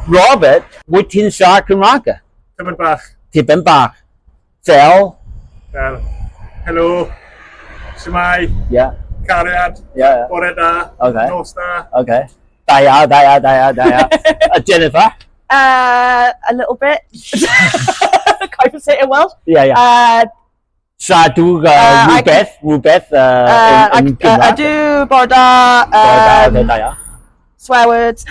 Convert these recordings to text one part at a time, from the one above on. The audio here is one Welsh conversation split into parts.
Robert, wyt ti'n siarad Cymraeg? Tipyn bach. Tipyn bach. Fel? Fel, helo, Cymraeg, cariad, bore da, nos da. Okay. Da. Jennifer? A little bit. Can't even say it in Welsh. Siaradwyr rhywbeth yn Cymraeg? I do bore da, swear words.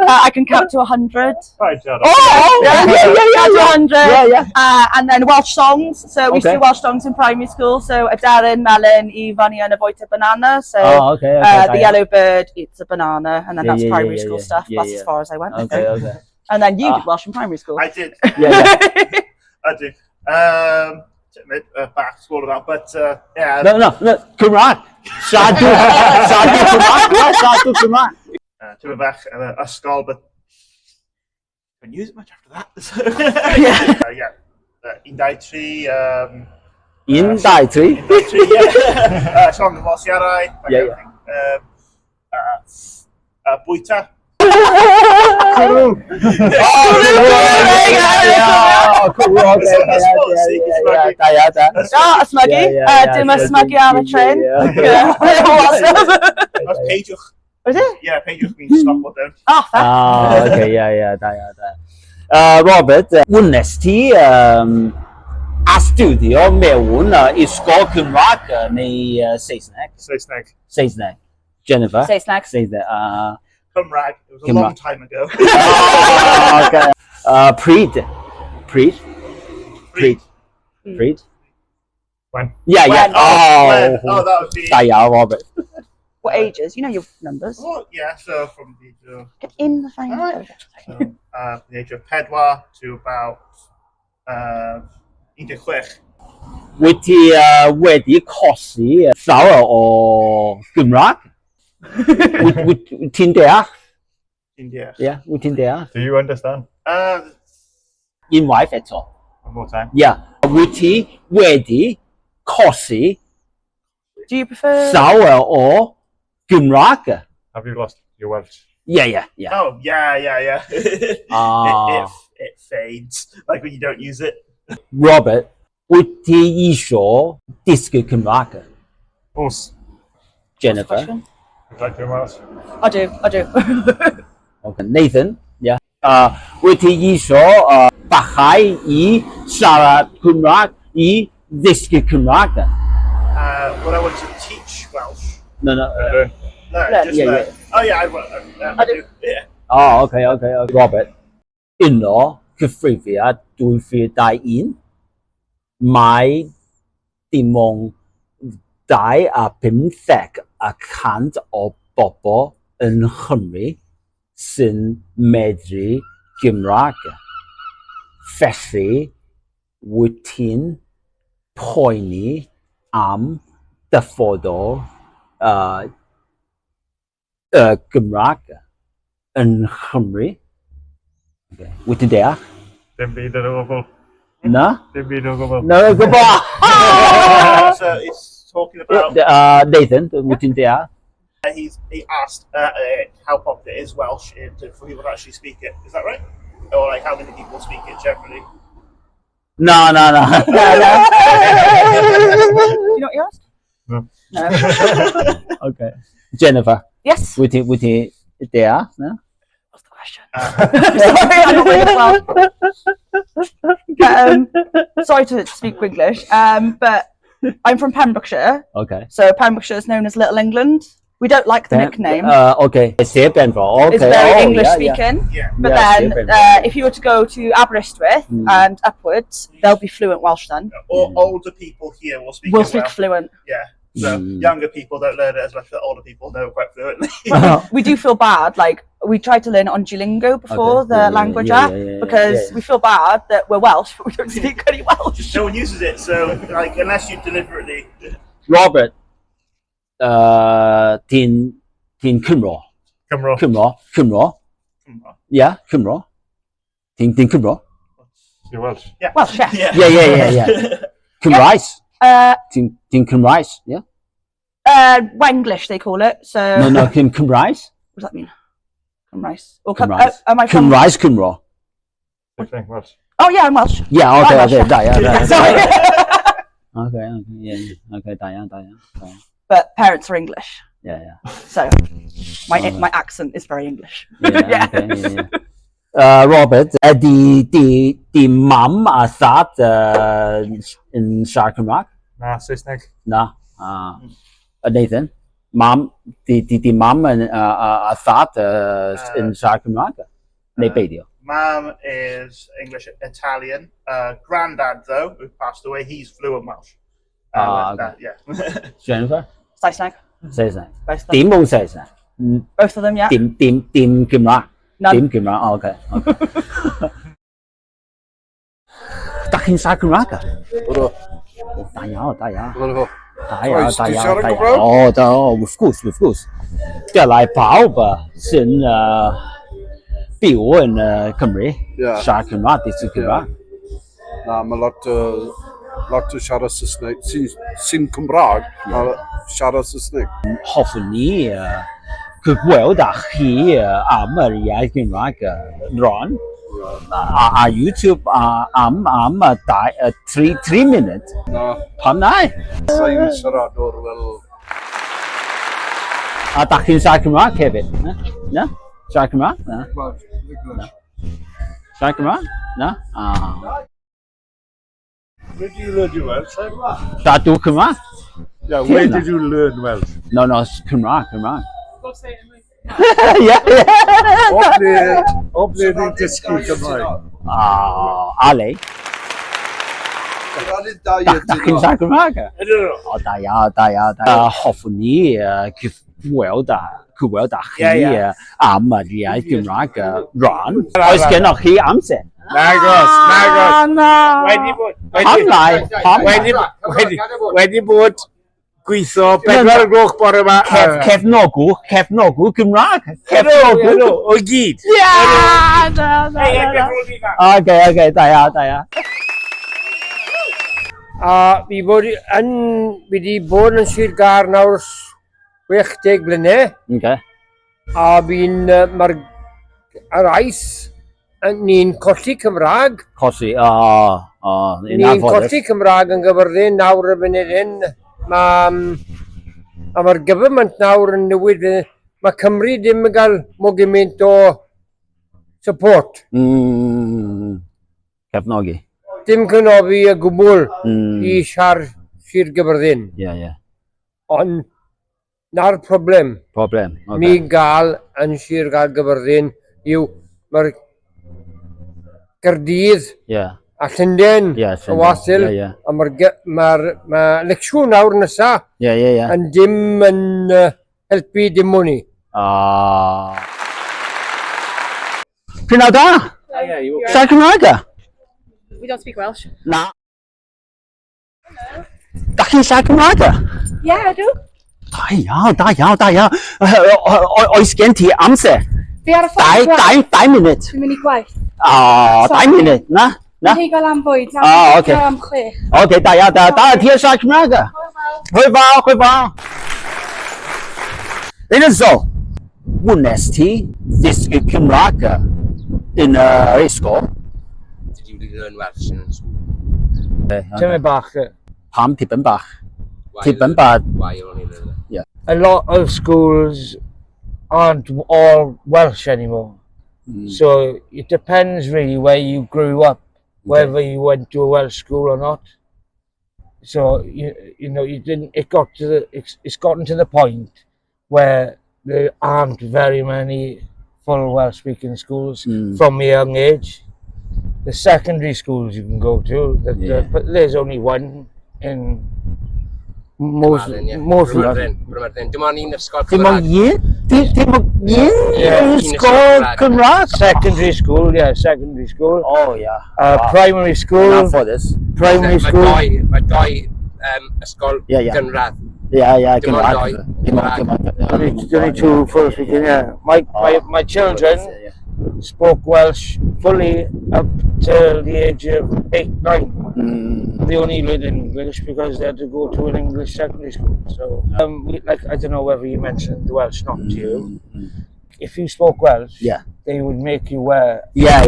I can count to 100. Right, Jared. Count to 100. And then Welsh songs. So we used to do Welsh songs in primary school. So Adeiladwyd, Melyn, Ifan and avoid a banana. So the yellow bird eats a banana, and then that's primary school stuff. That's as far as I went. Okay. And then you did Welsh in primary school. I did. I did. Back school of that, but yeah. No, Cymraeg. Siaradwyr Cymraeg. Tipyn bach ysgol, but I didn't use it much after that. Un, dau, tri. Un, dau, tri? Song of siarad. Bwyta. Ysmygu. Dim ysmygu ar y tren. That's peidiwch. Was it? Yeah, peidiwch means stop or don't. Okay, da. Robert, wnes ti astudio mewn ysgol Cymraeg neu Saesneg? Saesneg. Jennifer? Saesneg. Cymraeg. It was a long time ago. Pryd? When? Yeah. Oh, that would be... Da, Robert. What ages? You know your numbers. Oh, yeah, so from the age of... Get in the phone. So, from the age of 4 to about 16. Wyt ti wedi colli llawer o Gymraeg? Wyt ti'n deall? Yeah, wyt ti'n deall? Do you understand? Unwaith eto. One more time. Yeah. Wyt ti wedi colli Do you prefer... llawer o Gymraeg? Have you lost your Welsh? Yeah. Oh, yeah. It fades, like when you don't use it. Robert, wyt ti isio dysgu Cymraeg? Oes. Jennifer? Would you like to do Welsh? I do. Okay. Leighton? Yeah. Wyt ti isio bachau I siarad Cymraeg I ddysgu Cymraeg? When I want to teach Welsh. No. No, just yeah. Oh yeah, I do. Yeah. Oh, okay. Robert, uno Cyfrifiad 2021, mae dim ond 2.15% o bobl yn Chymru sy'n medru Gymraeg. Felly, wyt ti'n poeni am dyfodol Gymraeg yn Chymru? Wyt ti'n deall? Dim byd yn o gwbl. No? Dim byd o gwbl. No, gwbl! So it's talking about... Leighton, wyt ti'n deall? He asked how popular is Welsh for people that actually speak it. Is that right? Or like how many people speak it generally? No. Do you know what you asked? No. Okay. Jennifer? Yes. Wyt ti'n deall? No? What's the question? Sorry, I'm not really well. Sorry to speak English, but I'm from Pembrokeshire. Okay. So Pembrokeshire is known as Little England. We don't like the nickname. Okay. It's very English speaking. Yeah. But then, if you were to go to Aberystwyth and upwards, they'll be fluent Welsh then. Or older people here will speak fluent. Yeah. So younger people don't learn it as much, but older people know quite fluently. We do feel bad. Like we tried to learn it on Duolingo before the language app because we feel bad that we're Welsh, but we don't speak any Welsh. No one uses it, so like unless you deliberately. Robert, ti'n Cymro? Cymro? Yeah, Cymro. Ti'n Cymro? You're Welsh. Yeah. Welsh, yeah. Yeah. Cymraeg? Ti'n Cymraeg, yeah? Wenglish they call it. So. No, Cymraeg? What does that mean? Cymraeg. Cymraeg. Am I from... Cymraeg, Cymro. Welsh. Oh yeah, I'm Welsh. Yeah, I'm okay, Welsh, okay, da, yeah, da. Sorry. Okay, yeah, okay, da, yeah. But parents are English, Yeah. so my accent is very English. Yeah, okay, yeah. Robert, die mam a thad in siarad Cymraeg? Na, Saesneg. Na. Nathan, mam, die mam a thad in siarad Cymraeg? Neu beidio? Mum is English Italian. Granddad, though, who passed away, he's fluent Welsh. Okay. Yeah. Jennifer? Saesneg. Saesneg. Both of them. Dim o Saesneg? Both of them, yeah. Dim Cymraeg? None. Dim Cymraeg, okay. Da chi'n siarad Cymraeg? Ydw. Da ia. Ydw. Da Ti'n ia. siarad Cymraeg? Wrth gwrs. Dylai pawb sy'n byw yn Cymru, siarad Cymraeg, dysgu Cymraeg. Na, mae lot o siarad Saesneg. Sy'n Cymraeg, a siarad Saesneg. Hoffwn ni gweld â chi am yr iaith Gymraeg ron a YouTube am 3 munud. Na, Pam nai? sa'n siaradwr fel... A da chi'n siarad Cymraeg hefyd? Na? Siarad Cymraeg? Na? Siarad Cymraeg? Na? Where do you learn your Welsh? Siaradw Cymraeg? Yeah, where did you learn Welsh? No, it's Cymraeg. O ble ni'n dysgu Cymraeg? Ale. Da chi'n siarad Cymraeg? O, da ia. Hoffwn ni gweld â chi am yr iaith Gymraeg ron. Oes gennych chi amser? Nagos. Wedi bod gweithio 4 gloch bore yma. Cefnogw Gymraeg. O gyd. Okay, da ia. Fi wedi bod yn Sir Gaer nawr 60 blynedd. Okay. A mae'r aith ni'n colli Cymraeg. Colli, Ni'n colli Cymraeg yn Nghaerfyrddin nawr y funud hyn. Mae'r government nawr yn newid. Mae Cymru ddim yn cael mor gymaint o support. Cefnogi. Dim cynofi y gwbl i Sir Gaerfyrddin. Ie. Ond na'r problem ni'n gael yn Sir Gaerfyrddin yw mae'r Gaerdydd a Llundain y wasil a mae'r lecsiwn nawr nesa yn dim yn helpu dim o'n i. Prynhawn da? Siarad Cymraeg? We don't speak Welsh. Na. Da chi'n siarad Cymraeg? Yeah, I do. Da ia. Oes gen ti amser? Fi ar y ffordd gwaith. 2 munud. Dwi'n mynd i gwaith. 2 munud, na? Dwi'n heigal am bwyd. Okay. Am 6. Okay, da ia. Ti yn siarad Cymraeg? Hwyl fawr. Yn ysgol, wnes ti ddysgu Cymraeg yn yr ysgol? Did you learn Welsh in school? Tyma bach. Pam tipyn bach? Tipyn bach. Why you only learn that? Yeah. A lot of schools aren't all Welsh anymore. So it depends really where you grew up, whether you went to a Welsh school or not. So you know it's gotten to the point where there aren't very many full Welsh speaking schools from a young age. The secondary schools you can go to, but there's only one in most Brymerden. Dim ond un ysgol Dim ond Cymraeg. un ysgol Cymraeg? secondary school, secondary school. Oh, yeah. Primary school. Primary school. Mae doi ysgol Cymraeg. Yeah, Dim ond doi. Only two full speaking, yeah. My children spoke Welsh fully up till the age of 8, 9. They only learned English because they had to go to an English secondary school. So, I don't know whether you mentioned the Welsh not to you. if you spoke Welsh, Yeah. they would make you wear Yeah.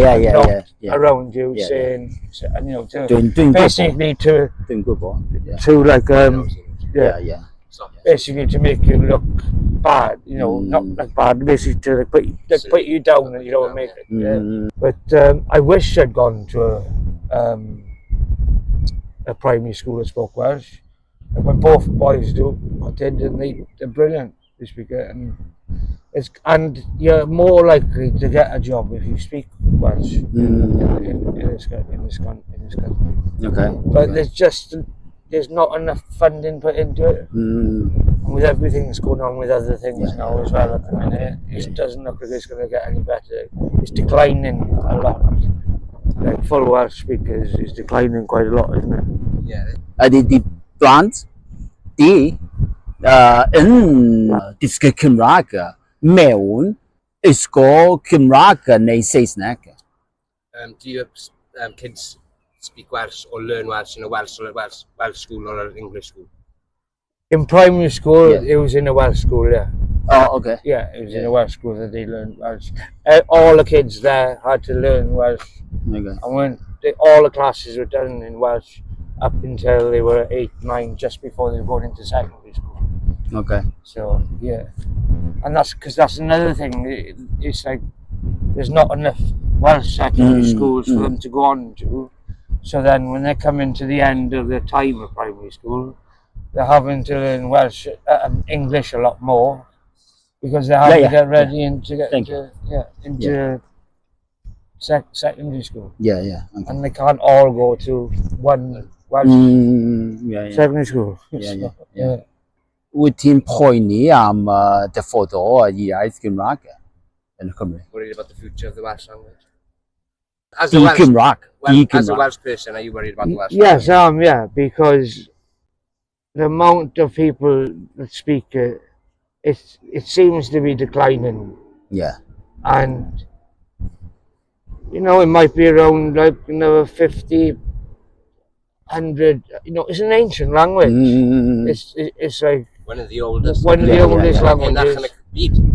around you Yeah. saying, you know, to Doing basically to good boy. Yeah. like Yeah. basically to make you look bad, you know, not like bad, basically to put you down and you don't make it. Yeah. But I wish I'd gone to a primary school that spoke Welsh. And when both boys did, and they're brilliant. They speak it, and you're more likely to get a job if you speak Welsh in this country. Okay. But there's not enough funding put into it. And with everything that's going on with other things now as well at the minute, it doesn't look like it's going to get any better. It's declining a lot. Like full Welsh speakers is declining quite a lot, isn't it? Yeah. Die plant die yn dysgu Cymraeg mewn ysgol Cymraeg neu Saesneg. Do your kids speak Welsh or learn Welsh in a Welsh school or an English school? In primary school, it was in a Welsh school, yeah. Oh, okay. Yeah, it was in a Welsh school that they learned Welsh. All the kids there had to learn Welsh. Okay. And when all the classes were done in Welsh up until they were 8, 9, just before they were going into secondary school. Okay. So, yeah. And that's another thing. It's like there's not enough Welsh secondary schools for them to go on to. So then when they come into the end of their time of primary school, they're having to learn Welsh, English a lot more, because they have to get ready into secondary school. Yeah. Okay. And they can't all go to one Welsh secondary school. Yeah. Wyt ti'n poeni am dyfod o iaith Gymraeg yn Cymru? Worried about the future of the Welsh language? As a Welsh person, are you worried about the Welsh language? Yes, yeah, because the amount of people that speak it, it seems to be declining. Yeah. And, you know, it might be around like another 50, 100, you know, it's an ancient language. It's like one of the oldest languages.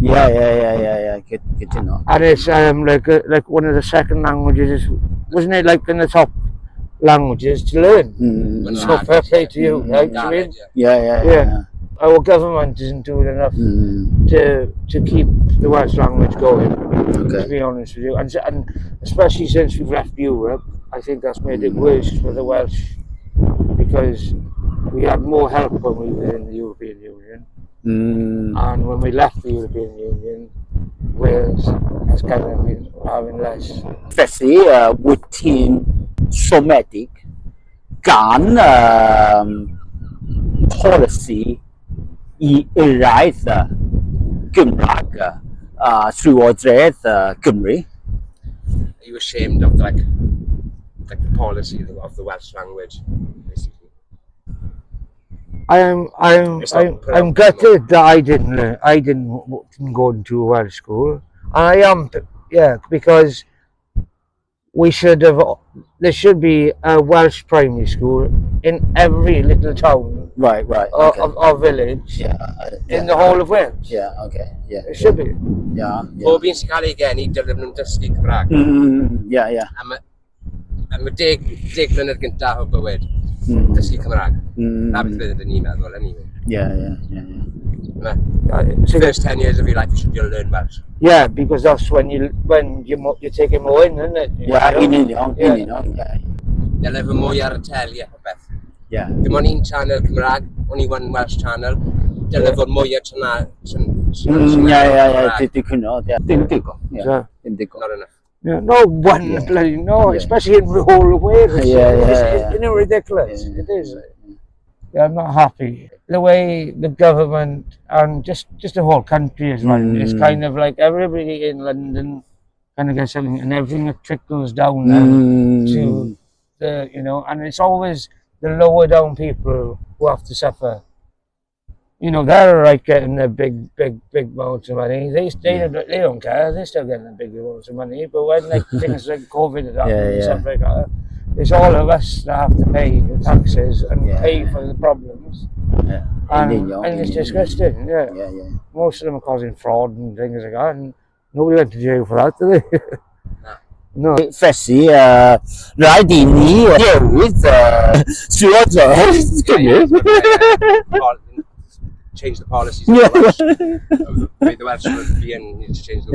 Yeah. Good to know. And it's like one of the second languages, wasn't it like in the top languages to learn? So fair play to you, right? Yeah. Our government isn't doing enough to keep the Welsh language going, to be honest with you. And especially since we've left Europe, I think that's made it worse for the Welsh, because we had more help when we were in the European Union. And when we left the European Union, Wales has kind of been having less. Felly, wyt ti'n siomedig gan polisi I iraeth Gymraeg Llywodraeth Cymru? Are you ashamed of the policy of the Welsh language, basically? I'm gutted that I didn't go into a Welsh school, and I am, because there should be a Welsh primary school in every little town, or village, in the whole of Wales. Yeah, okay, yeah. It should be. Yeah. Pob un sy'n cael ei geni, dylwn nhw'n dysgu Cymraeg. Yeah. Am y 10 mlynedd gyntaf o bywyd, dysgu Cymraeg. Na beth bydd ni'n meddwl, anyway. Yeah. First 10 years of your life, you should be able to learn Welsh. Yeah, because that's when you're taking more in, isn't it? Yeah, in. Dyle fy mwy ar y teli o beth. Yeah. Dim ond un channel Cymraeg, only one Welsh channel. Dyle fod mwy ar channel. Yeah, dim digon. Not enough. Yeah, no one bloody especially in the whole of Wales. It's ridiculous. It is. Yeah, I'm not happy. The way the government and just the whole country is run, it's kind of like everybody in London kind of gets something, and everything that trickles down to the, and it's always the lower down people who have to suffer. They're like getting a big amounts of money. They don't care. They're still getting a big amounts of money. But when things like COVID and stuff like that, it's all of us that have to pay the taxes and pay for the problems. And it's disgusting. Yeah. Most of them are causing fraud and things like that. And Nobody went to jail for that, did they? No. Felly, rhaid I ni newid siarad Cymru. Change the policies of the Welsh would be and need to change the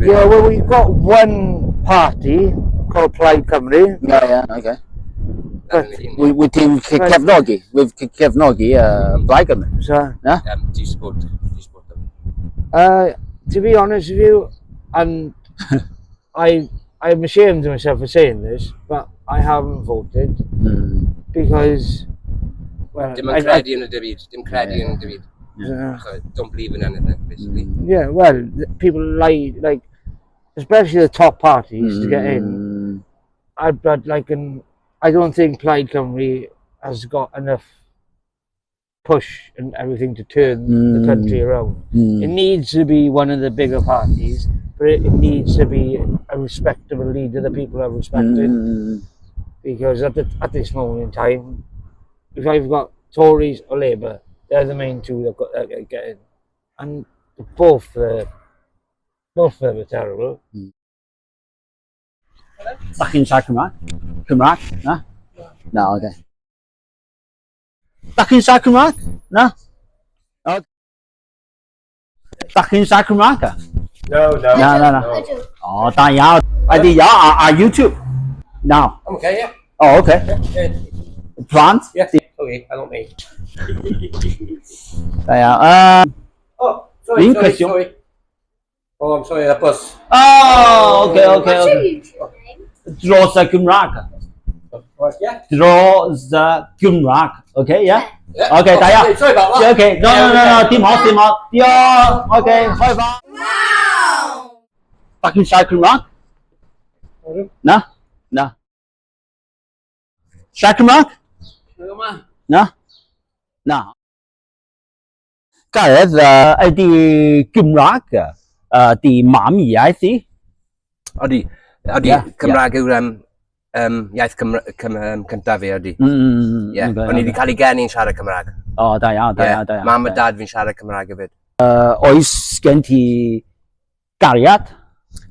Yeah, well, we've got one party called Plaid Cymru. Yeah, okay. But Wyt ti'n cefnogi? Wyt ti'n cefnogi Blaid Cymru? so, do you support them? to be honest with you, and I'm ashamed of myself for saying this, but I haven't voted because, well, Dim yn credu yn y dybyd. Dim credu yn y dybyd. Don't believe in anything, basically. yeah, well, people like, especially the top parties to get in. But like, I don't think Plaid Cymru has got enough push and everything to turn the country around. It needs to be one of the bigger parties, but it needs to be a respectable leader that people are respecting. Because at this moment in time, if I've got Tories or Labour, they're the main two that get in, and both of them are terrible. Dach chi'n siarad Cymraeg? Cymraeg? Na? Na, oce. Dach chi'n siarad Cymraeg? Na? Dach chi'n siarad Cymraeg? No. Oh, da iawn. Ydy, ar YouTube? No. I'm okay, yeah. Oh, okay. Plant? Yeah. Okay, I don't mean. Da iawn. Oh, sorry. Oh, I'm sorry, that bus. Oh, okay. Dros y Gymraeg. Yeah. Dros y Gymraeg. Okay, yeah? Yeah. Okay, da iawn. Sorry about that. Yeah, okay, no, dim hot. Diolch. Okay, bye bye. Wow! Dach chi'n siarad Cymraeg? Na? Na. Siarad Cymraeg? Na? Na. Gareth, ydy Gymraeg di mam iaith i? Odi, Cymraeg yw'r iaith cyntaf fi, odi. Ie, o'n i wedi cael ei geni'n siarad Cymraeg. O, da iawn. Mam a dad fi'n siarad Cymraeg hefyd. Oes gen ti gariad?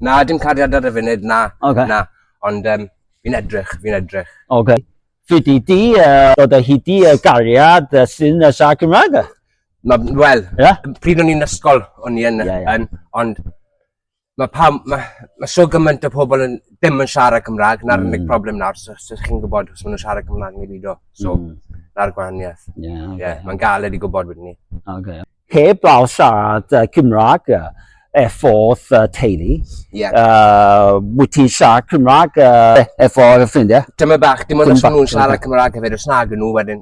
Na, dim cariad ar y funud, na. Okay. Na, ond fi'n edrych. Okay. Fyddi di dod o hyd i gariad sy'n siarad Cymraeg? Wel, pryd o'n i'n ysgol, o'n i yn, ond mae so gymaint o pobl ddim yn siarad Cymraeg, na'r unig problem nawr, so chi'n gwybod os maen nhw'n siarad Cymraeg neu byd o, so na'r gwahaniaeth. Mae'n galed i gwybod wedyn ni. Heb law siarad Cymraeg effo'r teulu, wyt ti'n siarad Cymraeg effo'r ffrindiau? Dyma bach, dim ond os maen nhw'n siarad Cymraeg hefyd, os nag yn nhw wedyn,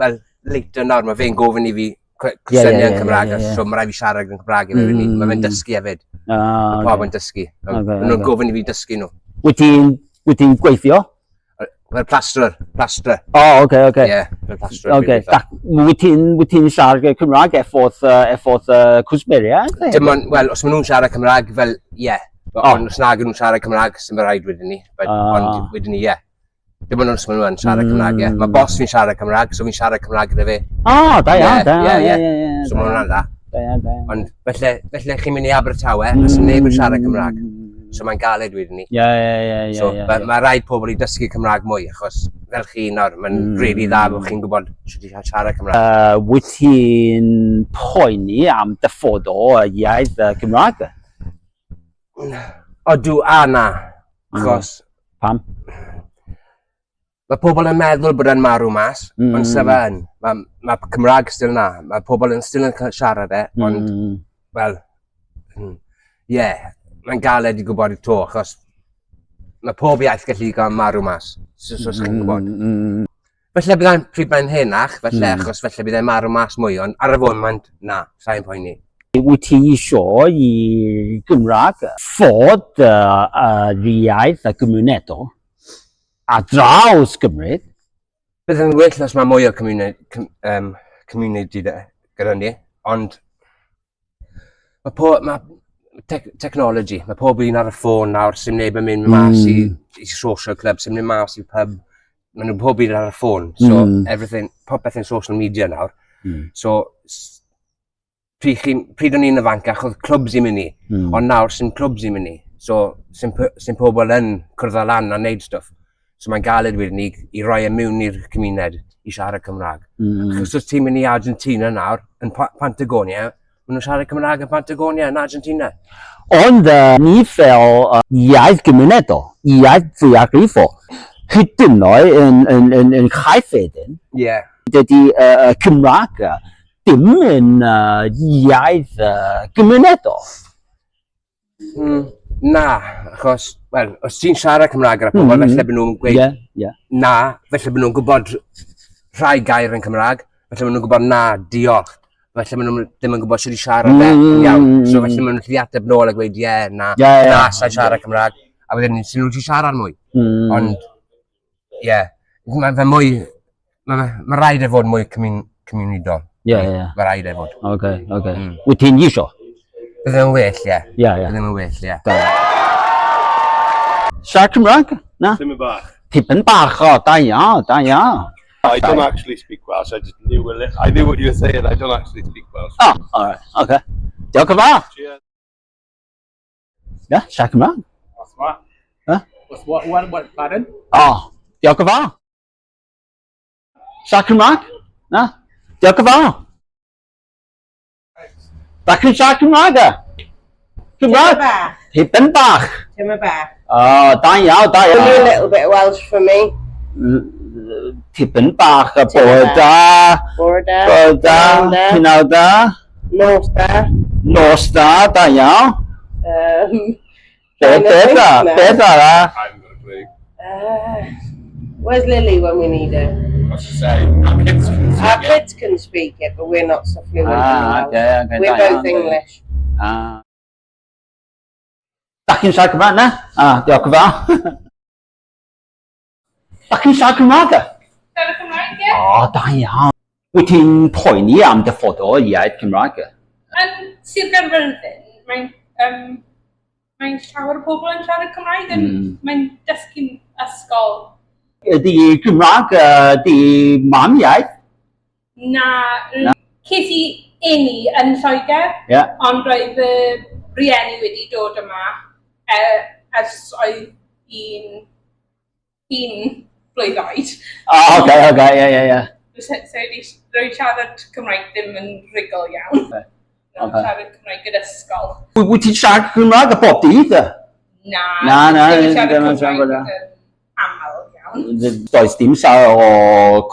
wel, Leighton nawr, mae fe'n gofyn i fi cwestiynau yn Cymraeg, so mae rai fi siarad yn Cymraeg hefyd, mae fe'n dysgu hefyd. Mae pob yn dysgu. Mae nhw'n gofyn i fi dysgu nhw. Wyt ti'n gweithio? Fel plastrer. O, oce. Ie, fel plastrer. Wyt ti'n siarad Cymraeg effo'r cwsmeriad? Dim ond, wel, os maen nhw'n siarad Cymraeg, fel, ie. Ond os nag yn nhw'n siarad Cymraeg, sy'n mynd rhaid wedyn ni. Ond wedyn ni, ie. Dim ond os maen nhw'n siarad Cymraeg, ie. Mae bos fi'n siarad Cymraeg, so fi'n siarad Cymraeg gyda fe. O, da iawn. So mae hwnna'n da. Ond felly chi'n mynd i Abertawe, a sy'n neb yn siarad Cymraeg. So mae'n galed wedyn ni. So mae rhaid pobl i dysgu Cymraeg mwy, achos fel chi nawr, mae'n rili dda bod chi'n gwybod sut i siarad Cymraeg. Wyt ti'n poeni am dyffod o iaith Cymraeg? Odw a na, achos... Pam? Mae pobl yn meddwl bod e'n marw mas, ond sef yn. Mae Cymraeg still na, mae pobl yn still yn siarad ond, wel, ie, mae'n galed i gwybod i to, achos mae pob iaith gallu gael marw mas, so chi'n gwybod. Felly byddai'n pryd mae'n henach, achos felly byddai'n marw mas mwy, ond ar y foment, na, sa'n poeni. Wyt ti isio i Gymraeg fod yr iaith gymunedol a draws Cymru? Bydd yn well os mae mwy o community gyda ni, ond mae technology, mae pob un ar y ffôn nawr sy'n neb yn mynd mas i social club, sy'n mynd mas i pub, mae nhw pob un ar y ffôn, so everything, popeth yn social media nawr, so pryd o'n i'n ifancach, oedd clwbs i mynd i. Ond nawr, sy'n clwbs i mynd i. So, sy'n pobl yn cwrdd lan a wneud stwff. So mae'n galed wedyn ni i roi e mewn i'r cymuned i siarad Cymraeg. Achos os ti'n mynd i Argentina nawr, yn Patagonia, maen nhw'n siarad Cymraeg yn Patagonia, yn Argentina. Ond ni fel iaith gymuned o, iaith fwyafrif o, hyd yn oed yn Nghaerfyrddin, dydy Cymraeg dim yn iaith gymuned o. Na, achos, wel, os ti'n siarad Cymraeg ar y pobl, felly bod nhw'n gweud na, felly bod nhw'n gwybod rhai gair yn Cymraeg, felly bod nhw'n gwybod na, diolch, felly bod nhw ddim yn gwybod sydd i siarad yn iawn, so felly bod nhw'n gallu ateb nôl a gweud na, sa'n siarad Cymraeg, a wedyn sy'n nhw'n ti siarad mwy. Ond, mae rhaid e fod mwy communidol. Mae rhaid e fod. Oce. Wyt ti'n isio? Bydd yn well, Bydd yn well, Siarad Cymraeg? Na? Tipyn bach. Tipyn bach, o, da iawn. I don't actually speak Welsh, I just knew a little. I knew what you were saying, I don't actually speak Welsh. Oh, alright, okay. Diolch yn fawr. Cheers. Siarad Cymraeg? What's what? Huh? What, pardon? Diolch yn fawr. Siarad Cymraeg? Na? Diolch yn fawr. Da chi'n siarad Cymraeg e? Cymraeg? Tipyn bach. Tipyn bach. Da iawn. Only a little bit of Welsh for me. Tipyn bach, bore da. Cynnal da. Nos da, da iawn. Beth arall? I haven't got a clue. Where's Lily when we need her? What's to say? Our kids can speak it, but we're not so fluent in Welsh. Okay, we're both English. Da chi'n siarad Cymraeg na? Diolch yn fawr. Da chi'n siarad Cymraeg e? Siarad Cymraeg, ie? Da iawn. Wyt ti'n poeni am dyffod o iaith Cymraeg e? Yn Sir Gaerfyrddin, mae'n llawer o bobl yn siarad Cymraeg, mae'n dysgu'n ysgol. Ydy Cymraeg di mam iaith? Na, ces i eni yn Lloegr, ond roedd y rieni wedi dod yma ers oedd un blwydd oed. Oce. So wedi siarad Cymraeg ddim yn rigol iawn. Siarad Cymraeg gyda ysgol. Wyt ti'n siarad Cymraeg y bob dydd? Na, ddim yn siarad aml iawn. Does dim siarad o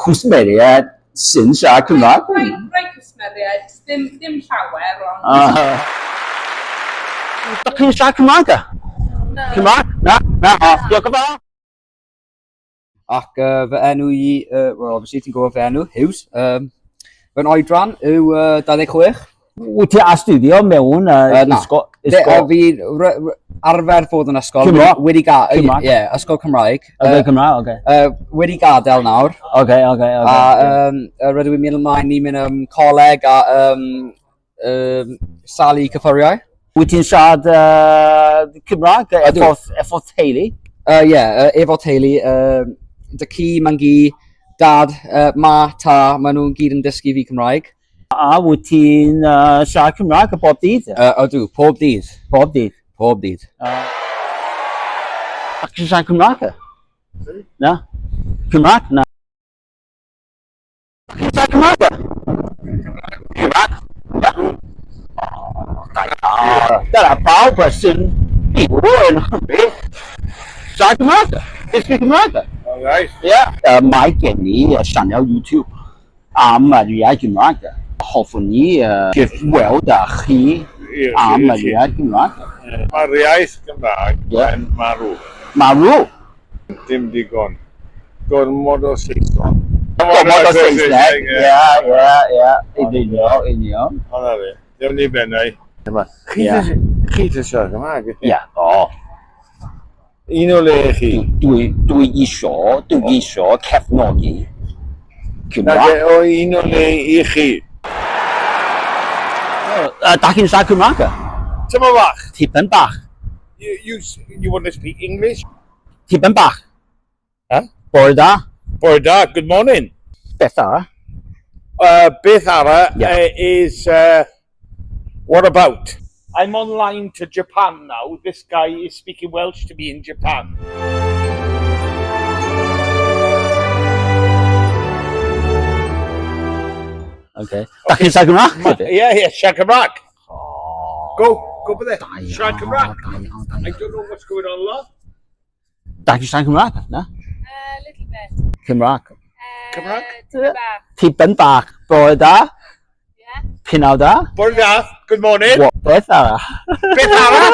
cwsmeriad sy'n siarad Cymraeg? Rai cwsmeriad, ddim llawer, ond... Da chi'n siarad Cymraeg e? Cymraeg? Na, diolch yn fawr. Ac fy enw i, obviously ti'n gwybod fy enw, Hughes. Fy'n oedran yw 26. Wyt ti astudio mewn ysgol? Fi arfer fod yn ysgol. Wedi gadael, ysgol Cymraeg. Cymraeg, wedi gadael nawr. A rydw i'n mynd ymlaen ni'n mynd coleg a salu cyffuriau. Wyt ti'n siarad Cymraeg efo teulu? Efo teulu. Dy ci, ma'n gi, dad, ma, ta, maen nhw'n gyd yn dysgu fi Cymraeg. A wyt ti'n siarad Cymraeg y bob dydd? Ydw, pob dydd. Pob dydd? Pob dydd. Ac ti'n siarad Cymraeg e? Na? Cymraeg? Na. Ac ti'n siarad Cymraeg e? Cymraeg? Dyna bawb sy'n byw yn Nghymru. Siarad Cymraeg e? Dysgu Cymraeg e? Mae gen i sianel YouTube am yr iaith Gymraeg. Hoffwn ni weld â chi am yr iaith Gymraeg. Mae'r iaith Gymraeg yn marw. Marw? Dim digon. Gormod o Saesneg. Gormod o Saesneg, union. Hwna fi. Dim ni bennau. Chi ti siarad Gymraeg? Un o le chi? Dwi isio cefnogi Cymraeg. O un o le i chi? Da chi'n siarad Cymraeg? Tyma bach? Tipyn bach. You want to speak English? Tipyn bach. Bore da. Bore da, good morning. Beth arall? Beth arall is What about? I'm online to Japan now. This guy is speaking Welsh to me in Japan. Okay. Dach chi'n siarad Cymraeg? Yeah, siarad Cymraeg. Go over there. Siarad Cymraeg. I don't know what's going on, love. Dach chi'n siarad Cymraeg? Na? Little bit. Cymraeg. Cymraeg? Tipyn bach. Bore da? Yeah. Pinaw da? Bore da. Good morning. Beth arall? Beth arall?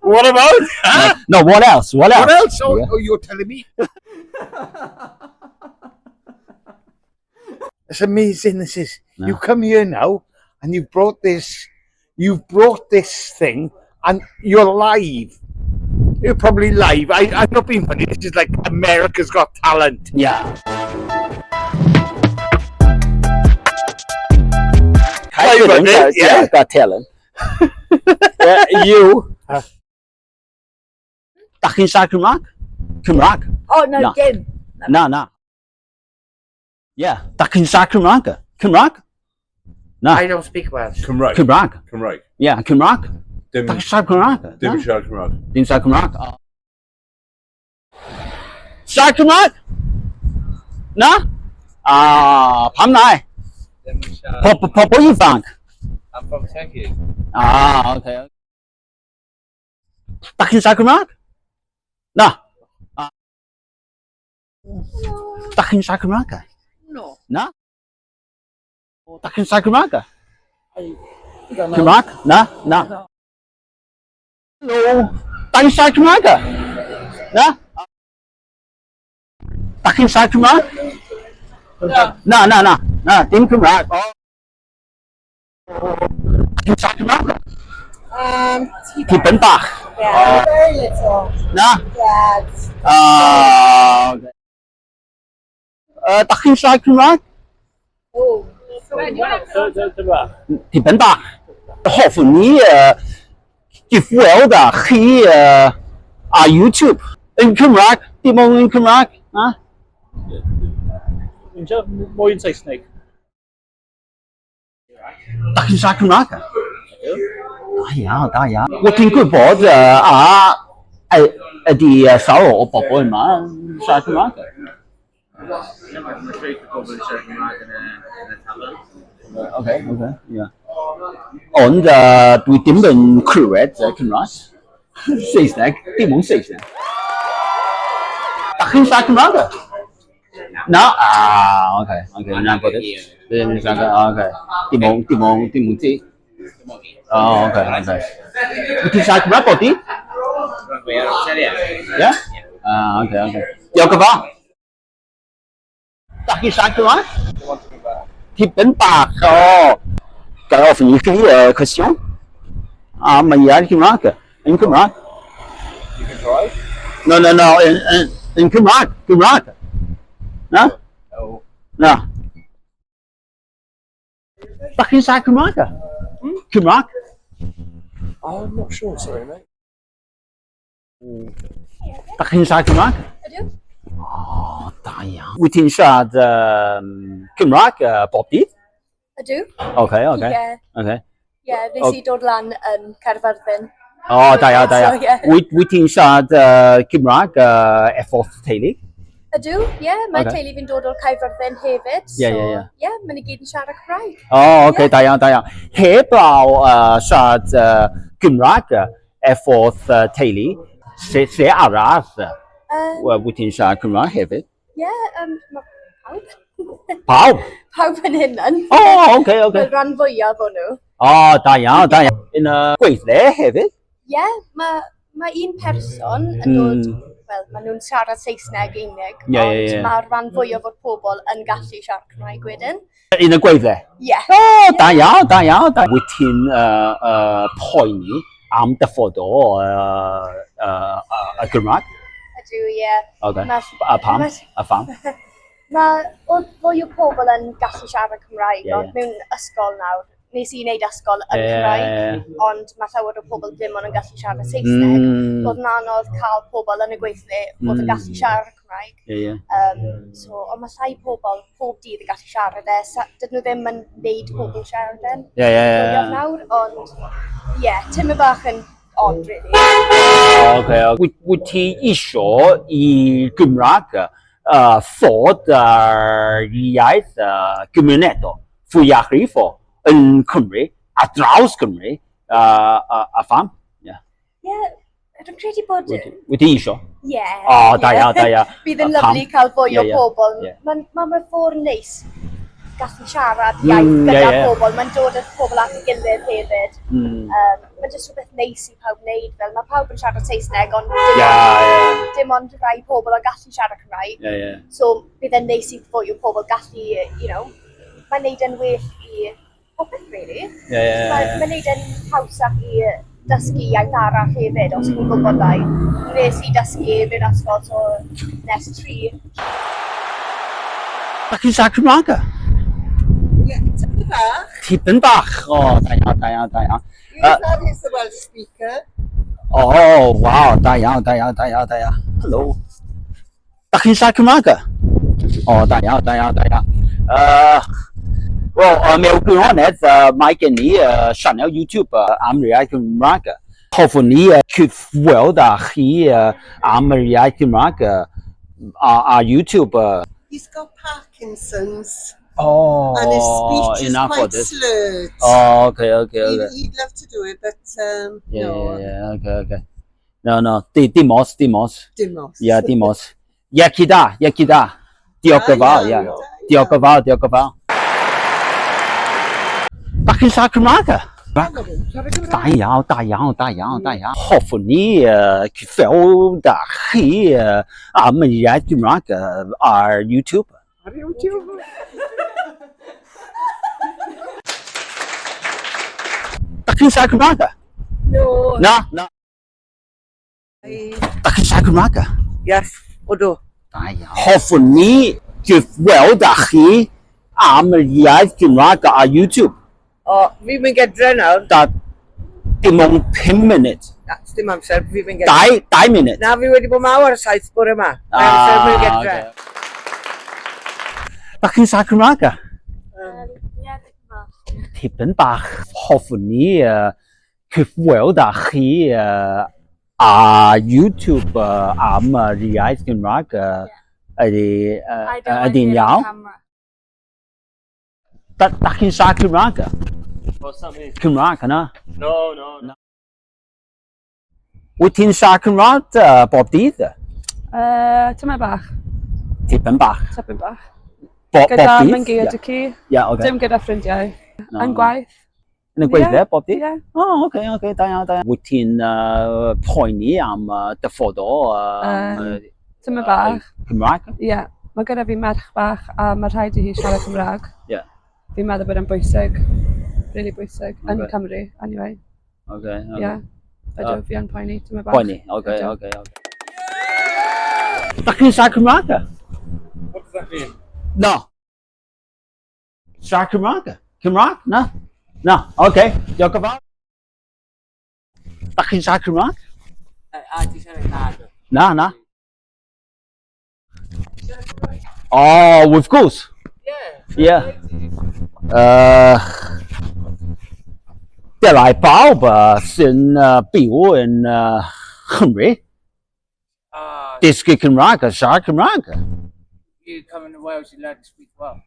What about? No, what else? What else? What else? Oh, you're telling me. It's amazing, this is. No. You come here now and you've brought this thing and you're live. You're probably live. I'm not being funny, this is like America's Got Talent. Yeah. Caerfyrddin, yeah, got talent. Yeah, you. Dach chi'n siarad Cymraeg? Cymraeg? Oh, no, dim. Na. Yeah, dach chi'n siarad Cymraeg? Cymraeg? Na. I don't speak Welsh. Cymraeg. Cymraeg? Cymraeg. Yeah, Cymraeg? Dim Dach chi'n siarad Cymraeg? dim siarad Cymraeg. Dim siarad Cymraeg? Siarad Cymraeg? Na? Pam na? Pobl ifanc? I'm from Turkey. Okay. Dach chi'n siarad Cymraeg? Na? Dach chi'n siarad Cymraeg? No. Na? Dach chi'n siarad Cymraeg? Cymraeg? Na? Helo? Dach chi'n siarad Cymraeg? Na? Dach chi'n siarad Cymraeg? Na, dim Cymraeg. Dach chi'n siarad Cymraeg? Tipyn bach. Yeah, very little. Na? Yeah. Okay. Dach chi'n siarad Cymraeg? Oh. Tipyn bach. Hoffwn ni gyfweld â chi ar YouTube. Yn Cymraeg, dim ond yn Cymraeg. Na? Mwy yn Saesneg. Dach chi'n siarad Cymraeg? Da iawn. Wyt ti'n gwybod ydy sawl o bobl yma yn siarad Cymraeg? Okay, yeah. Ond dwi dim yn clywed Cymraeg. Saesneg, dim ond Saesneg. Dach chi'n siarad Cymraeg? Na? Okay, na'n gwybod. Dim yn siarad, okay. Dim ond ti? Okay. Wyt ti'n siarad Cymraeg bod di? Yeah? Okay. Diolch yn fawr. Dach chi'n siarad Cymraeg? Tipyn bach, Gael ofyn i chi cwestiwn. Mae'n iawn Cymraeg. Yn Cymraeg. You can try? No, yn Cymraeg. Na? No. Na. Dach chi'n siarad Cymraeg? Cymraeg? I'm not sure, sorry, mate. Dach chi'n siarad Cymraeg? Ydw. Da iawn. Wyt ti'n siarad Cymraeg bob dydd? Ydw. Okay. Ie, nes i dod lan yn Nghaerfyrddin. Da iawn. Wyt ti'n siarad Cymraeg effo'r teulu? Ydw, ie, mae teulu fi'n dod o'r Caerfyrddin hefyd. Ie, mae'n i gyd yn siarad Cymraeg. Okay, da iawn. Heblaw siarad Cymraeg effo'r teulu, lle arall wyt ti'n siarad Cymraeg hefyd? Ie, pawb. Pawb? Pawb yn hynny. Okay. Rhan fwyaf o'n nhw. Da iawn. Yn y gweithle hefyd? Ie, mae un person yn dod, wel, maen nhw'n siarad Saesneg unig, ond mae'r rhan fwyaf o'r pobl yn gallu siarad Cymraeg wedyn. Yn y gweithle? Ie. Da iawn. Wyt ti'n poeni am dyfodol y Gymraeg? Ydw, ie. A pam? Mae fwy o pobl yn gallu siarad Cymraeg, ond mewn ysgol nawr, nes i wneud ysgol yn Cymraeg, ond mae llawer o pobl ddim ond yn gallu siarad Saesneg. Oedd yn anodd cael pobl yn y gweithlu oedd yn gallu siarad Cymraeg. So, ond mae llai pobl pob dydd yn gallu siarad e. Dydyn nhw ddim yn neud pobl siarad e'n nawr, ond tym y bach yn odd, really. Wyt ti isio i Gymraeg fod iaith gymunedol fwyafrifol yn Cymru, a draws Cymru, a pham? Dwi'n credu bod... Wyt ti isio? Ie. O, da ia. Bydd yn lyflu cael fwy o pobl. Mae'n ffordd neis gallu siarad iaith gyda pobl. Mae'n dod â pobl at ei gilydd hefyd. Mae'n jyst rhywbeth neis i pawb wneud fel. Mae pawb yn siarad Saesneg, ond dim ond rai pobl yn gallu siarad Cymraeg. So bydd yn neis i fwy o pobl gallu, mae'n neud yn well i popeth, really. Mae'n neud yn hawsach i dysgu iaith arall hefyd, os chi'n gwybod ddau. Nes i dysgu mewn ysgol, so nes 3. Da chi'n siarad Cymraeg? Ie, tipyn bach. Tipyn bach, o, da ia. That is the Welsh speaker. Oh, wow, da ia. Hello. Da chi'n siarad Cymraeg? O, da ia. Wel, mewn gwirionedd, mae gen i sianel YouTube am yr iaith Cymraeg. Hoffwn ni cyfweld â chi am yr iaith Cymraeg ar YouTube. He's got Parkinson's. Oh, and his speech is quite slurred. Oh, okay. He'd love to do it, but no. Okay. No, dimos. Yeah, dimos. Yakida. Diolch yn fawr, Diolch yn fawr. Da chi'n siarad Cymraeg? Da iawn. Hoffwn ni cyfweld â chi am yr iaith Cymraeg ar YouTube. Ar YouTube? Da chi'n siarad Cymraeg? No. Na. Da chi'n siarad Cymraeg? Yes, odw. Da iawn. Hoffwn ni cyfweld â chi am yr iaith Cymraeg ar YouTube. O, fi mynd gedre nawr. Dim ond 5 munud. Na, dim amser, fi mynd gedre. 2 munud? Na, fi wedi bod mawr ar y 7 bore yma. Amser mynd gedre. Da chi'n siarad Cymraeg? Ie, tipyn bach. Hoffwn ni cyfweld â chi ar YouTube am yr iaith Cymraeg. Ydy'n iawn? Da chi'n siarad Cymraeg? Cymraeg yna? No. Wyt ti'n siarad Cymraeg bob dydd? Tyma bach. Tipyn bach? Tipyn bach. Bob Gyda dydd? mae'n gyda ci. Dim gyda ffrindiau. Yn gwaith. Yn y gweithio bob dydd? Ie. O, oce, da iawn. Wyt ti'n poeni am dyfodol? Tyma bach. Cymraeg? Ie. Mae gyda fi merch bach a mae rhaid i hi siarad Cymraeg. Ie. Fi'n meddwl bod yn bwysig. Really bwysig. Yn Cymru, anyway. Oce. Ie. Ydw, fi yn poeni. Tyma bach. Poeni, oce. Da chi'n siarad Cymraeg? What does that mean? No. Siarad Cymraeg? Cymraeg? No. Oce. Diolch yn fawr. Da chi'n siarad Cymraeg? Di siarad Cymraeg. Na. Oh, wrth gwrs. Yeah. Dylai bawb sy'n byw yn Cymru dysgu Cymraeg a siarad Cymraeg. You come into Wales, you learn to speak Welsh.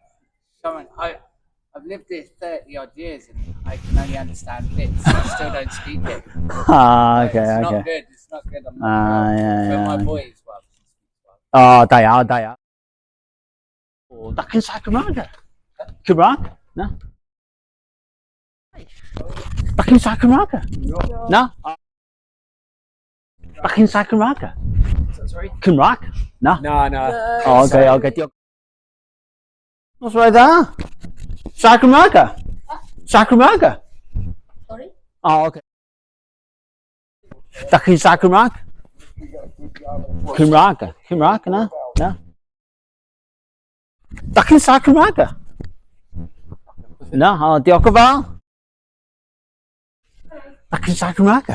I've lived here 30 odd years and I can only understand bits, so I still don't speak it. Okay. It's not good. I'm not But my boy is Welsh. Oh, da iawn. Da chi'n siarad Cymraeg? Cymraeg? Na? Da chi'n siarad Cymraeg? Na? Da chi'n siarad Cymraeg? Sorry? Cymraeg? Na? No. Oce, diolch. What's right there? Siarad Cymraeg? Siarad Cymraeg? Sorry? Oh, oce. Da chi'n siarad Cymraeg? Cymraeg, na? Da chi'n siarad Cymraeg? Na, diolch yn fawr. Dach chi'n siarad Cymraeg?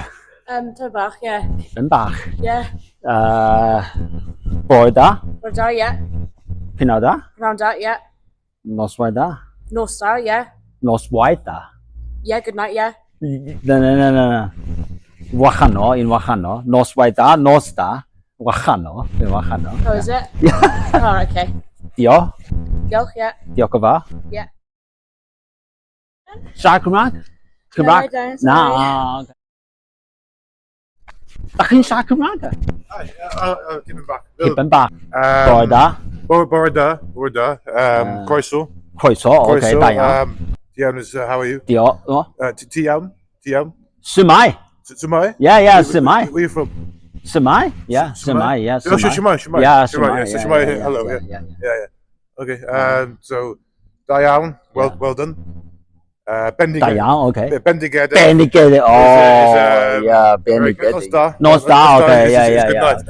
Tyf bach, ie. Yn bach? Ie. Bore da? Bore da, ie. Pnawn da? Pnawn da, ie. Noswaith da? Nos da, ie. Noswaith da? Ie, good night, ie. Na. Wachano, un wachano. Noswaith da, nos da. Wachano, un wachano. Oh, is it? Oh, okay. Diolch? Diolch, ie. Diolch yn fawr? Ie. Siarad Cymraeg? Cymraeg? Na. Dach chi'n siarad Cymraeg? Tipyn bach. Tipyn bach. Bore da? Bore da. Croeso. Croeso, okay, da iawn. Ti iawn is, how are you? Diolch. Ti iawn? Symai. Symai? Yeah, Symai. Where are you from? Symai? Yeah, Symai, yeah. Symai. Yeah, Symai, hello, yeah. Okay, so, da iawn, well done. Bendigedig. Da iawn, okay. Bendigedig. Bendigedig, oh, yeah, Bendigedig. Nos da. Nos da, okay, yeah. Good night.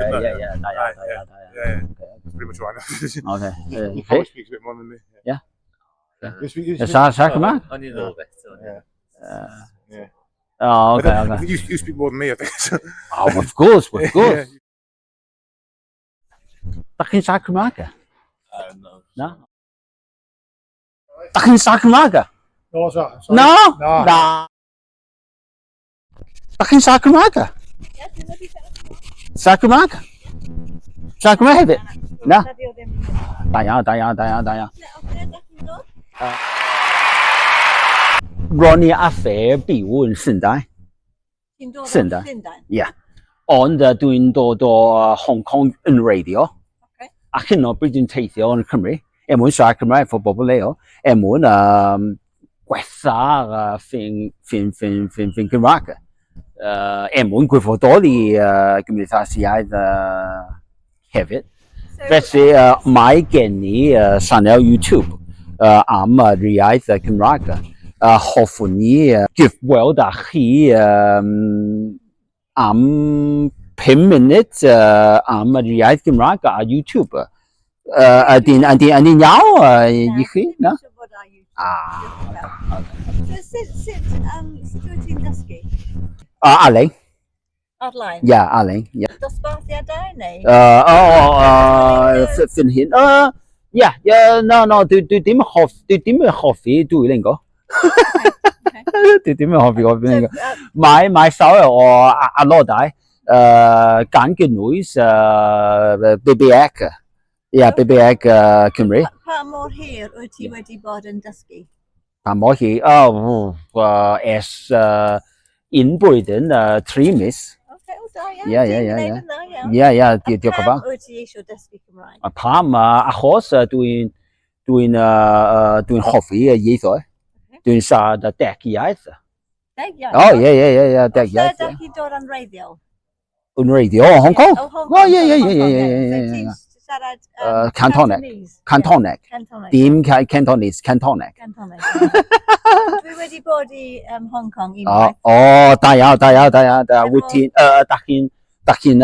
Yeah. Pretty much what I know. Okay. He probably speaks a bit more than me. Yeah. You speak Siarad Cymraeg? Only a little bit. Yeah. Oh, okay. You speak more than me, I think. Oh, of course. Dach chi'n siarad Cymraeg? No. Dach chi'n siarad Cymraeg? No, sorry. No? Na. Dach chi'n siarad Cymraeg? Siarad Cymraeg? Siarad Cymraeg hefyd? Na? Da iawn. Ronnie a Fair byw yn Llundain. Llundain? Ie. Ond dwi'n dod o Hong Kong yn radio. Ac yno bryd dwi'n teithio yn Cymru. Mwyn siarad Cymraeg fo bobl leol. Mwyn gweitha'r ffyn Gymraeg. Mwyn gwyfodoli gymdeithasiaeth hefyd. Felly mae gen i sianel YouTube am yr iaith Cymraeg. Hoffwn ni gyfweld â chi am 5 munud am yr iaith Gymraeg ar YouTube. Ydy'n iawn i chi? Na? Sut wyt ti'n dysgu? Alain. Ar-lein? Ie, Alain. Dosbarthiadau neu? Fyn hyn. No, dwi ddim yn hoffi dwylingo. Dwi ddim yn hoffi dwylingo. Mae llawer o aelodau gan gynnwys BBEC. Ie, BBEC Cymru. Pa mor hir wyt ti wedi bod yn dysgu? Pa mor hir? Ers un blwyddyn, 3 mis. Ie, diolch yn fawr. Pam wyt ti eisiau dysgu Cymraeg? Pam, achos dwi'n hoffi ieithoedd. Dwi'n siarad 10 iaith. 10 iaith? O, ie, 10 iaith. Lle ydych chi dod yn reiddiol? Yn reiddiol? Hong Kong? O, ie. Ti'n siarad Cantoneg. Dim Cantonese, Cantoneg. Dwi wedi bod i Hong Kong unwaith. O, da iawn. Dach chi'n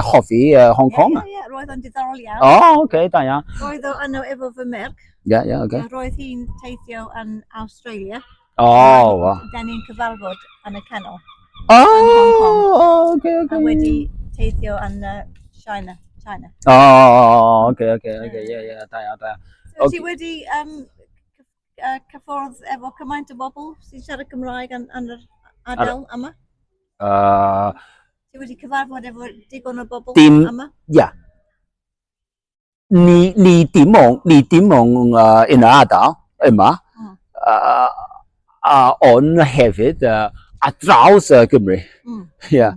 hoffi Hong Kong? Ie, roedd o'n diddorol iawn. O, oce, da iawn. Roedd o yno efo fy merch. Ie, oce. Roedd hi'n teithio yn Australia. O, Da ni'n cyfarfod yn y canol. O, oce. A wedi teithio yn China. O, oce, ie, da iawn. Ti wedi cyffwrdd efo cymaint o bobl sy'n siarad Cymraeg yn yr ardal yma? Ti wedi cyfarfod efo digon o bobl yma? Ie. Ni dim ond yn y ardal yma, ond hefyd ar draws Cymru. Ie.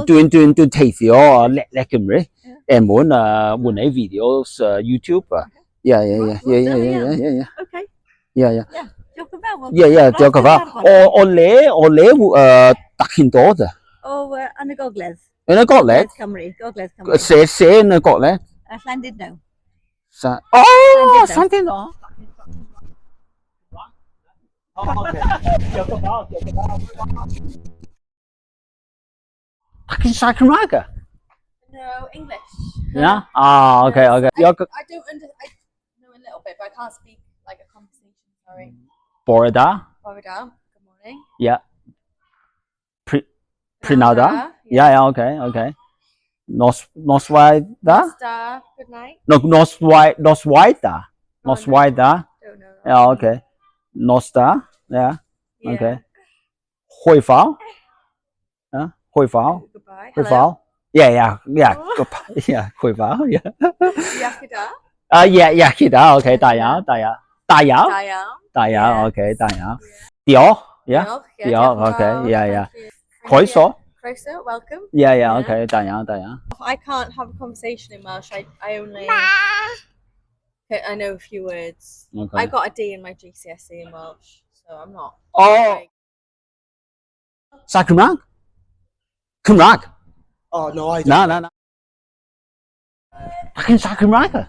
Dwi'n teithio le Cymru, mwyn wneud fideos YouTube. Ie. Ok. Ie. Diolch yn fawr. Ie, diolch yn fawr. O le dach chi'n dod? O, yn y gogledd. Yn y gogledd? Gogledd Cymru. Se yn y gogledd? Llandudno. O, Llandudno. Dach chi'n siarad Cymraeg? No, English. Yeah? Okay. I know a little bit, but I can't speak like a conversation, sorry. Bore da? Good morning. Yeah. Prynawn. Yeah, okay. Noswaith da? Good night. No, noswaith da. Noswaith da. Yeah, okay. Nosta. Yeah. Okay. Hoi pháo. Hoi pháo. Goodbye. Hoi pháo. Yeah. Goodbye. Yeah. Hoi pháo. Yeah. Yakida. Yakida. Okay. Daw'r. Okay. Daw'r. Diolch. Yeah. Diolch. Okay. Yeah. Croeso. Croeso, welcome. Yeah. Okay. Daw'r. I can't have a conversation in Welsh. I only... I know a few words. Okay. I got a D in my GCSE in Welsh, so I'm not... Oh! Sa Cymraeg? Cymraeg? Oh, no, I don't. No. Ac yn sa Cymraeg?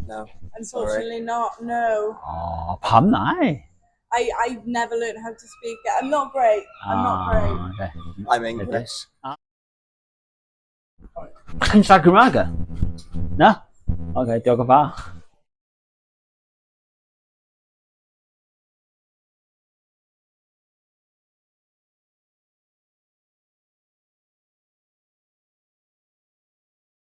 No. Unfortunately not, no. Oh, pam nai? I've never learned how to speak it. I'm not great. Okay. I'm English. Ac yn sa Cymraeg? No? Okay, diolch yn fawr.